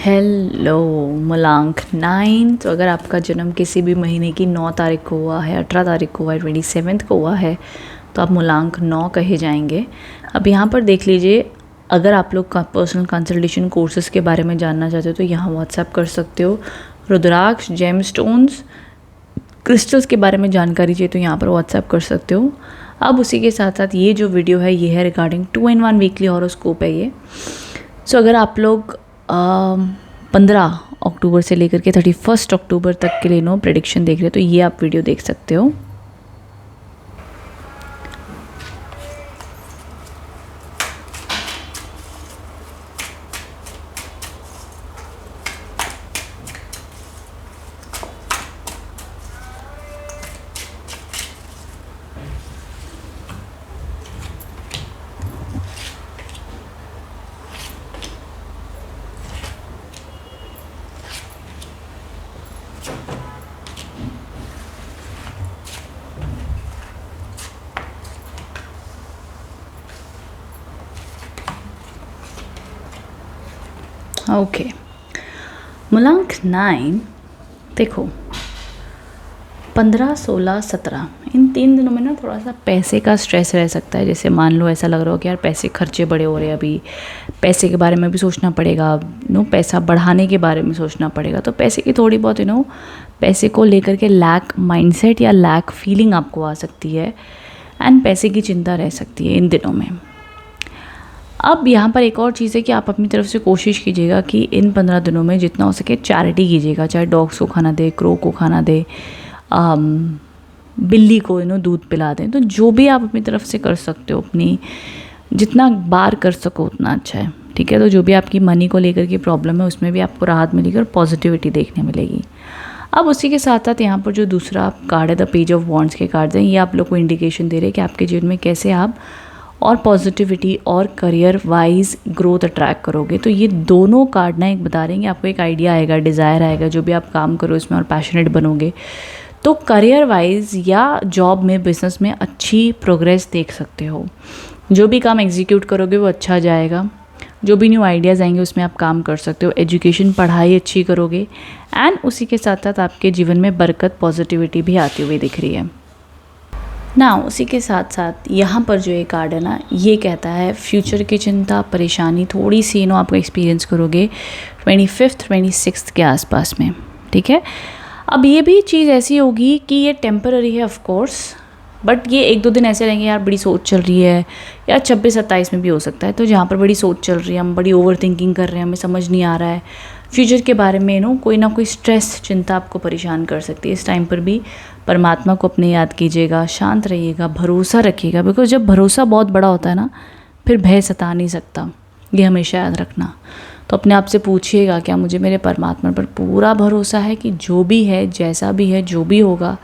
Hello मलांक 9। तो अगर आपका जन्म किसी भी महीने की 9 तारीख को हुआ है, 18 तारीख को हुआ है, 27 को हुआ है, तो आप मलांक 9 कहे जाएंगे। अब यहाँ पर देख लीजिए, अगर आप लोग का पर्सनल कंसल्टेशन कोर्सेज़ के बारे में जानना चाहते हो तो यहाँ व्हाट्सएप कर सकते हो। रुद्राक्ष, जेम स्टोन्स, क्रिस्टल्स के बारे में जानकारी चाहिए तो यहाँ पर व्हाट्सएप कर सकते हो। अब उसी के साथ साथ ये जो वीडियो है ये है रिगार्डिंग 2-in-1 वीकली हॉरोस्कोप है ये। सो अगर आप लोग 15 अक्टूबर से लेकर के 31 अक्टूबर तक के लिए प्रेडिक्शन देख रहे हो तो ये आप वीडियो देख सकते हो। ओके, मलांक 9 देखो, 15, 16, 17 इन 3 दिनों में ना थोड़ा सा पैसे का स्ट्रेस रह सकता है। जैसे मान लो ऐसा लग रहा हो कि यार पैसे खर्चे बड़े हो रहे हैं, अभी पैसे के बारे में भी सोचना पड़ेगा, पैसा बढ़ाने के बारे में सोचना पड़ेगा। तो पैसे की थोड़ी बहुत पैसे को लेकर के लैक माइंडसेट या लैक फीलिंग आपको आ सकती है एंड पैसे की चिंता रह सकती है इन दिनों में। अब यहाँ पर एक और चीज़ है कि आप अपनी तरफ से कोशिश कीजिएगा कि इन 15 दिनों में जितना हो सके चैरिटी कीजिएगा। चाहे डॉग्स को खाना दे, क्रो को खाना दे, बिल्ली को दूध पिला दें। तो जो भी आप अपनी तरफ से कर सकते हो, अपनी जितना बार कर सको उतना अच्छा है, ठीक है। तो जो भी आपकी मनी को लेकर की प्रॉब्लम है उसमें भी आपको राहत मिलेगी और पॉजिटिविटी देखने मिलेगी। अब उसी के साथ साथ यहाँ पर जो दूसरा कार्ड है, द पेज ऑफ वॉन्ड्स के कार्ड्स हैं, ये आप लोग को इंडिकेशन दे रहे हैं कि आपके जीवन में कैसे आप और पॉजिटिविटी और करियर वाइज ग्रोथ अट्रैक्ट करोगे। तो ये दोनों कार्ड ना एक बता रहे हैं कि आपको एक आइडिया आएगा, डिज़ायर आएगा, जो भी आप काम करो इसमें और पैशनेट बनोगे तो करियर वाइज या जॉब में, बिजनेस में अच्छी प्रोग्रेस देख सकते हो। जो भी काम एग्जीक्यूट करोगे वो अच्छा जाएगा, जो भी न्यू आइडियाज़ आएंगे उसमें आप काम कर सकते हो। एजुकेशन, पढ़ाई अच्छी करोगे एंड उसी के साथ साथ आपके जीवन में बरकत, पॉजिटिविटी भी आती हुई दिख रही है ना। उसी के साथ साथ यहाँ पर जो ये कार्ड है ना, ये कहता है फ्यूचर की चिंता, परेशानी थोड़ी सी आपको एक्सपीरियंस करोगे 25, 26 के आसपास में, ठीक है। अब ये भी चीज़ ऐसी होगी कि ये टेम्पररी है ऑफ कोर्स, बट ये 1-2 दिन ऐसे रहेंगे यार बड़ी सोच चल रही है, या 26-27 में भी हो सकता है। तो जहाँ पर बड़ी सोच चल रही है, हम बड़ी ओवर थिंकिंग कर रहे हैं, हमें समझ नहीं आ रहा है फ्यूचर के बारे में, कोई ना कोई स्ट्रेस, चिंता आपको परेशान कर सकती है। इस टाइम पर भी परमात्मा को अपने याद कीजिएगा, शांत रहिएगा, भरोसा रखिएगा, बिकॉज जब भरोसा बहुत बड़ा होता है ना फिर भय सता नहीं सकता, ये हमेशा याद रखना। तो अपने आप से पूछिएगा, क्या मुझे मेरे परमात्मा पर पूरा भरोसा है कि जो भी है, जैसा भी है, जो भी होगा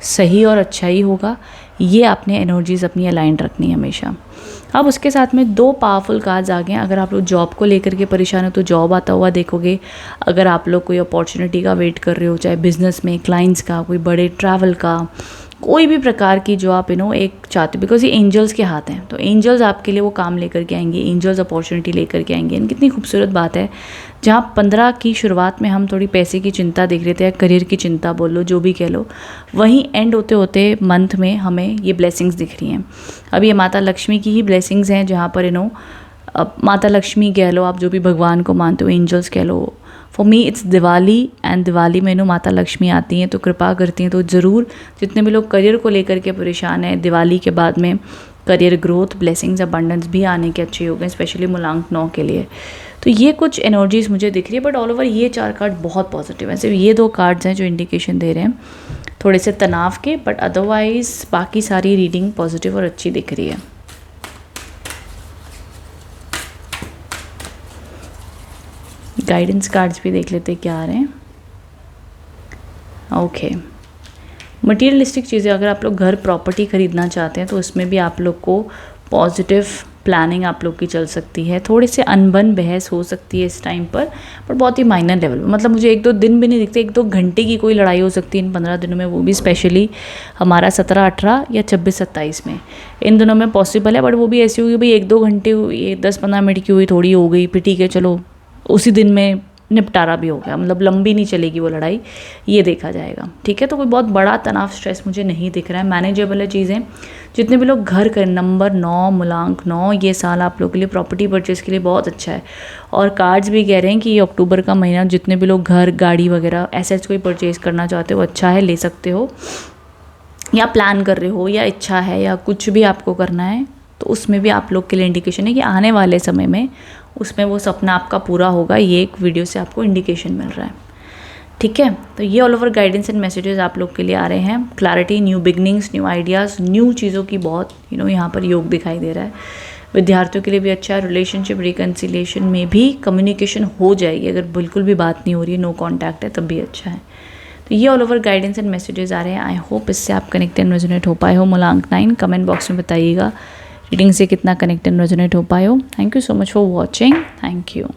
सही और अच्छा ही होगा। ये आपने एनर्जीज़ अपनी अलाइन रखनी है हमेशा। अब उसके साथ में 2 पावरफुल कार्ड्स आ गए हैं। अगर आप लोग जॉब को लेकर के परेशान हो तो जॉब आता हुआ देखोगे। अगर आप लोग कोई अपॉर्चुनिटी का वेट कर रहे हो, चाहे बिजनेस में, क्लाइंट्स का, कोई बड़े ट्रैवल का, कोई भी प्रकार की जो आप एक चाहते हो, बिकॉज ये एंजल्स के हाथ हैं, तो एंजल्स आपके लिए वो काम लेकर के आएंगे, एंजल्स अपॉर्चुनिटी लेकर के आएंगे। कितनी खूबसूरत बात है, जहाँ 15 की शुरुआत में हम थोड़ी पैसे की चिंता देख रहे थे, या करियर की चिंता बोल लो, जो भी कह लो, वहीं एंड होते होते मंथ में हमें ये ब्लेसिंग्स दिख रही हैं। अब ये माता लक्ष्मी की ही ब्लेसिंग्स हैं, जहाँ पर अब माता लक्ष्मी कह लो, आप जो भी भगवान को मानते हो, एंजल्स कह लो, for me it's Diwali and Diwali में माता लक्ष्मी आती हैं तो कृपा करती हैं। तो ज़रूर जितने भी लोग करियर को लेकर के परेशान हैं, दिवाली के बाद में करियर ग्रोथ, ब्लेसिंग्स, अबंडेंस भी आने के अच्छे योग हैं, स्पेशली मलांक 9 के लिए। तो ये कुछ एनर्जीज मुझे दिख रही है, बट ऑल ओवर ये 4 कार्ड बहुत पॉजिटिव हैं। सिर्फ ये 2 कार्ड्स हैं जो इंडिकेशन दे रहे हैं थोड़े से तनाव के, बट अदरवाइज बाकी सारी रीडिंग पॉजिटिव और अच्छी दिख रही है। गाइडेंस कार्ड्स भी देख लेते क्या आ रहे हैं। ओके, मटीरियलिस्टिक चीज़ें, अगर आप लोग घर, प्रॉपर्टी खरीदना चाहते हैं तो उसमें भी आप लोग को पॉजिटिव प्लानिंग आप लोग की चल सकती है। थोड़े से अनबन बहस हो सकती है इस टाइम पर बहुत ही माइनर लेवल में। मतलब मुझे 1-2 दिन भी नहीं दिखते, 1-2 घंटे की कोई लड़ाई हो सकती है इन 15 दिनों में, वो भी स्पेशली हमारा 17, 18 या 26, 27 में, इन दिनों में पॉसिबल है। बट वो भी ऐसी होगी भाई 1-2 घंटे हुई, 10-15 मिनट की हुई, थोड़ी हो गई, फिर ठीक है चलो उसी दिन में निपटारा भी हो गया, मतलब लंबी नहीं चलेगी वो लड़ाई, ये देखा जाएगा। ठीक है, तो कोई बहुत बड़ा तनाव स्ट्रेस मुझे नहीं दिख रहा है, मैनेजेबल है चीज़ें। जितने भी लोग घर कर, नंबर 9 मूलांक 9, ये साल आप लोगों के लिए प्रॉपर्टी परचेज के लिए बहुत अच्छा है। और कार्ड्स भी कह रहे हैं कि ये अक्टूबर का महीना जितने भी लोग घर, गाड़ी वगैरह एसेट्स कोई परचेज करना चाहते हो अच्छा है, ले सकते हो, या प्लान कर रहे हो, या इच्छा है, या कुछ भी आपको करना है, तो उसमें भी आप लोग के लिए इंडिकेशन है कि आने वाले समय में उसमें वो सपना आपका पूरा होगा। ये एक वीडियो से आपको इंडिकेशन मिल रहा है। ठीक है, तो ये all over guidance and messages आप लोग के लिए आ रहे हैं। Clarity, new beginnings, new ideas, new चीज़ों की बहुत यहाँ पर योग दिखाई दे रहा है। विद्यार्थियों के लिए भी अच्छा है। रिलेशनशिप रिकन्सिलिएशन में भी कम्युनिकेशन हो जाएगी, अगर बिल्कुल भी बात नहीं हो रही है, नो कॉन्टैक्ट है, तब भी अच्छा है। तो ये all over guidance and messages आ रहे हैं। आई होप इससे आप कनेक्ट एंड रेजोनेट हो पाए हो। मूलांक 9 कमेंट बॉक्स में बताइएगा रीडिंग से कितना कनेक्ट एंड रेजोनेट हो पाए हो। Thank you so much for watching. Thank you.